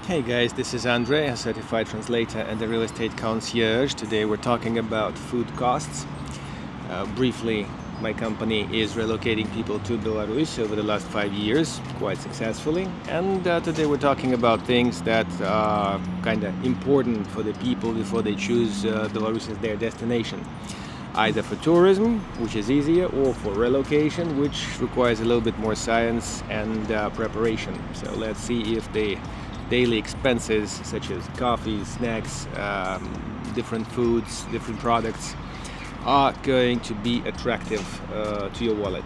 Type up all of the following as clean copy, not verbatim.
Hey guys, this is Andrei, a certified translator and a real estate concierge. Today we're talking about food costs. Briefly, my company is relocating people to Belarus over the last 5 years, quite successfully. And today we're talking about things that are kind of important for the people before they choose Belarus as their destination. Either for tourism, which is easier, or for relocation, which requires a little bit more science and preparation. So let's see if the daily expenses such as coffee, snacks, different foods, different products are going to be attractive to your wallet.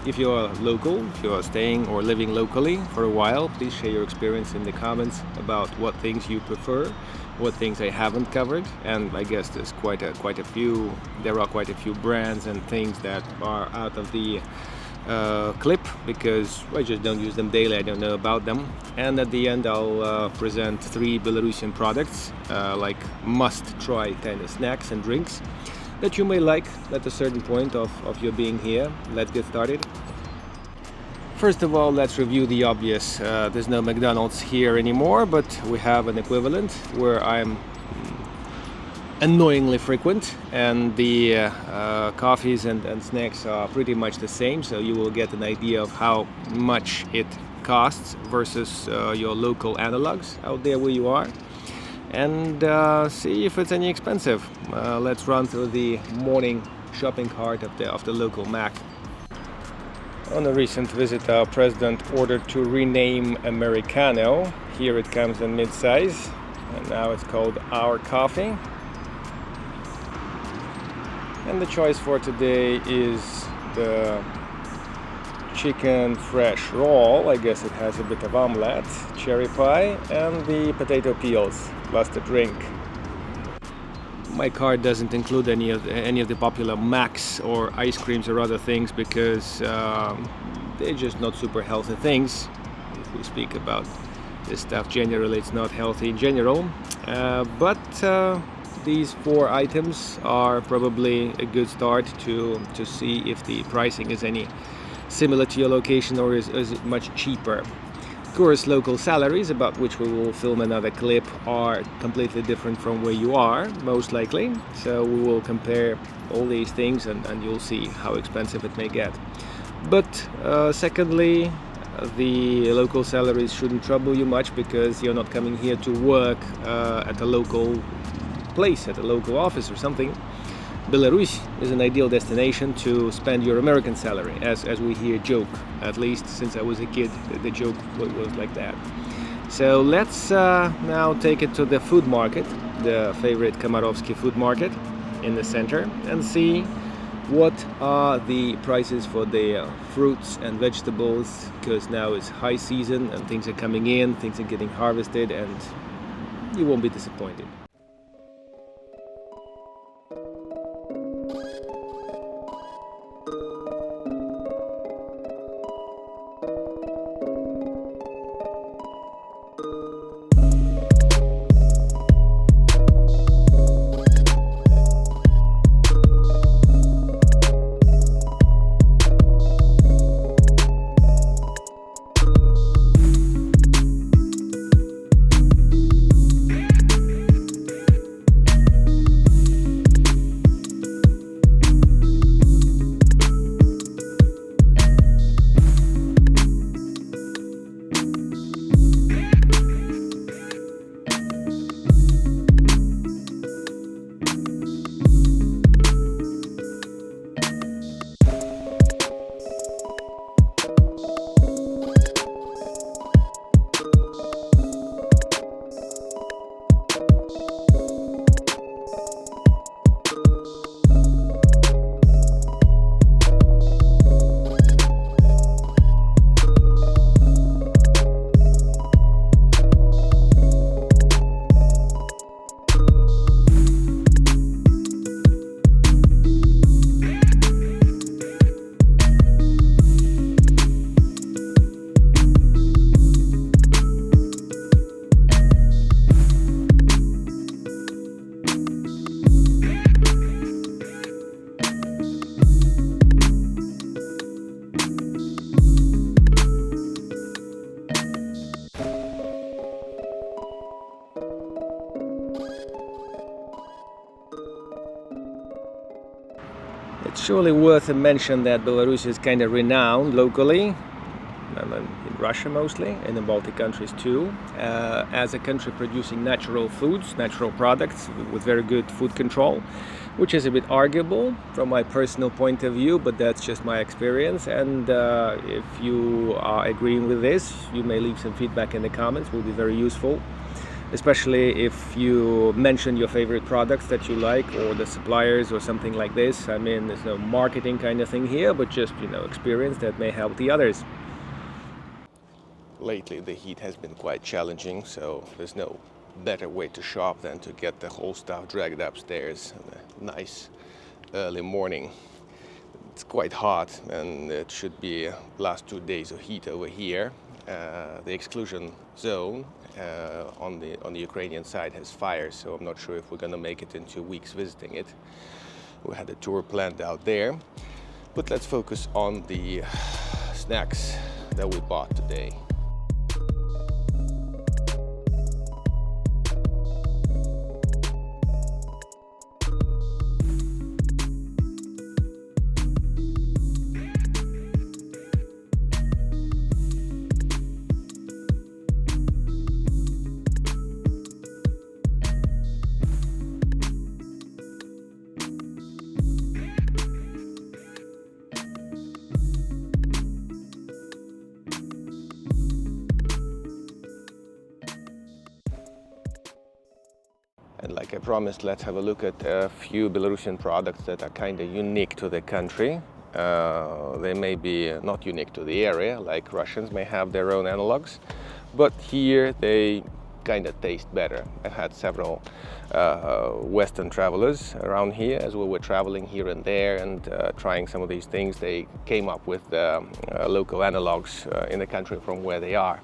If you are local, if you are staying or living locally for a while, please share your experience in the comments about what things you prefer, what things I haven't covered, and I guess there's quite a few brands and things that are out of the clip because I just don't use them daily, I don't know about them. And at the end I'll present 3 Belarusian products like must-try kind of snacks and drinks that you may like at a certain point of your being here. Let's get started. First of all, let's review the obvious. There's no McDonald's here anymore, but we have an equivalent where I'm annoyingly frequent, and the coffees and snacks are pretty much the same, so you will get an idea of how much it costs versus your local analogs out there where you are, and see if it's any expensive. Let's run through the morning shopping cart of the local Mac. On a recent visit, our president ordered to rename Americano. Here it comes in mid-size, and now it's called Our Coffee. And the choice for today is the chicken fresh roll. I guess it has a bit of omelette, cherry pie, and the potato peels, plus the drink. My card doesn't include any of the popular Macs or ice creams or other things because they're just not super healthy things. If we speak about this stuff generally, it's not healthy in general. But these 4 items are probably a good start to see if the pricing is any similar to your location or is it much cheaper. Of course, local salaries, about which we will film another clip, are completely different from where you are, most likely. So we will compare all these things and you'll see how expensive it may get. But secondly, the local salaries shouldn't trouble you much because you're not coming here to work at a local place, at a local office or something. Belarus is an ideal destination to spend your American salary, as we hear joke. At least since I was a kid, the joke was like that. So let's now take it to the food market, the favorite Komarovsky food market in the center, and see what are the prices for the fruits and vegetables, because now is high season and things are coming in, things are getting harvested, and you won't be disappointed. It's surely worth a mention that Belarus is kind of renowned locally, and in Russia mostly, and in Baltic countries too, as a country producing natural foods, natural products with very good food control, which is a bit arguable from my personal point of view, but that's just my experience. And if you are agreeing with this, you may leave some feedback in the comments, will be very useful. Especially if you mention your favorite products that you like, or the suppliers or something like this. I mean, there's no marketing kind of thing here, but just, experience that may help the others. Lately the heat has been quite challenging, so there's no better way to shop than to get the whole stuff dragged upstairs in a nice early morning. It's quite hot, and it should be last 2 days of heat over here. The exclusion zone on the Ukrainian side has fire, so I'm not sure if we're gonna make it in 2 weeks visiting it. We had a tour planned out there, but let's focus on the snacks that we bought today. And like I promised, let's have a look at a few Belarusian products that are kind of unique to the country. They may be not unique to the area, like Russians may have their own analogs, but here they kind of taste better. I've had several Western travelers around here as we were traveling here and there and trying some of these things. They came up with local analogs in the country from where they are.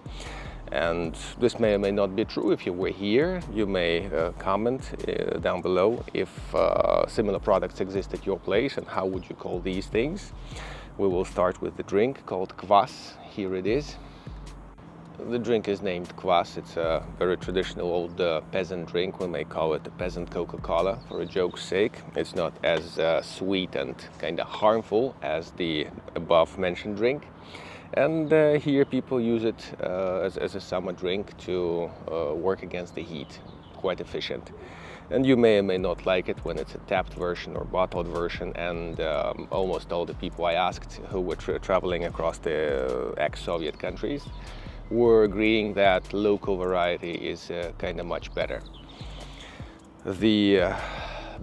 And this may or may not be true. If you were here, you may comment down below if similar products exist at your place and how would you call these things. We will start with the drink called kvass. Here it is. The drink is named kvass. It's a very traditional old peasant drink. We may call it a peasant Coca-Cola for a joke's sake. It's not as sweet and kind of harmful as the above mentioned drink. And here people use it as a summer drink to work against the heat. Quite efficient. And you may or may not like it when it's a tapped version or bottled version. And almost all the people I asked who were traveling across the ex-Soviet countries were agreeing that local variety is kind of much better. The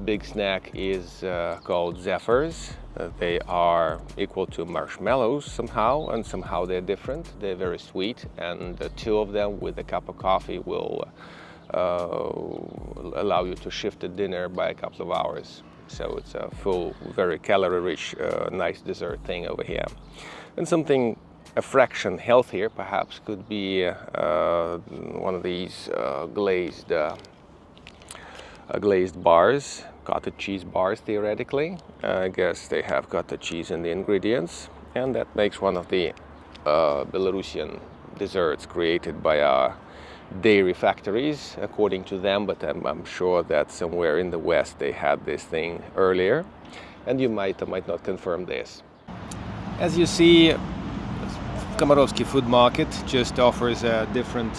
big snack is called zephyrs. They are equal to marshmallows somehow, and somehow they're different. They're very sweet, and the two of them with a cup of coffee will allow you to shift the dinner by a couple of hours. So it's a full, very calorie-rich, nice dessert thing over here. And something a fraction healthier, perhaps, could be one of these glazed bars. Cottage cheese bars, theoretically. I guess they have cottage cheese in the ingredients, and that makes one of the Belarusian desserts created by our dairy factories, according to them, but I'm sure that somewhere in the West they had this thing earlier, and you might or might not confirm this. As you see, Komarovsky Food Market just offers a different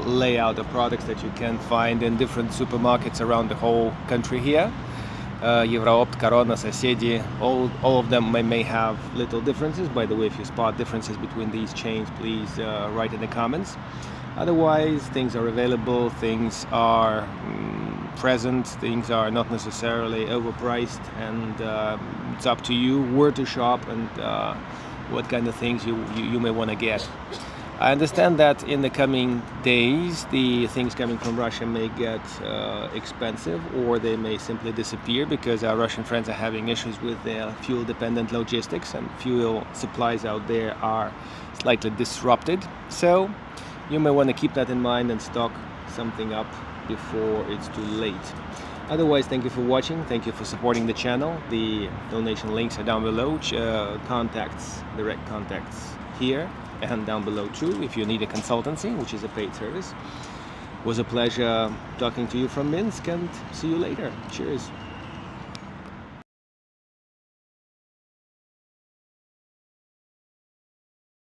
layout of products that you can find in different supermarkets around the whole country here. Euroopt, Corona, Соседи, all of them may have little differences. By the way, if you spot differences between these chains, please write in the comments. Otherwise, things are available, things are present, things are not necessarily overpriced, and it's up to you where to shop and what kind of things you may want to get. I understand that in the coming days the things coming from Russia may get expensive, or they may simply disappear because our Russian friends are having issues with their fuel-dependent logistics, and fuel supplies out there are slightly disrupted. So you may want to keep that in mind and stock something up before it's too late. Otherwise, thank you for watching, thank you for supporting the channel. The donation links are down below, direct contacts here and down below too if you need a consultancy, which is a paid service. It was a pleasure talking to you from Minsk, and see you later. Cheers.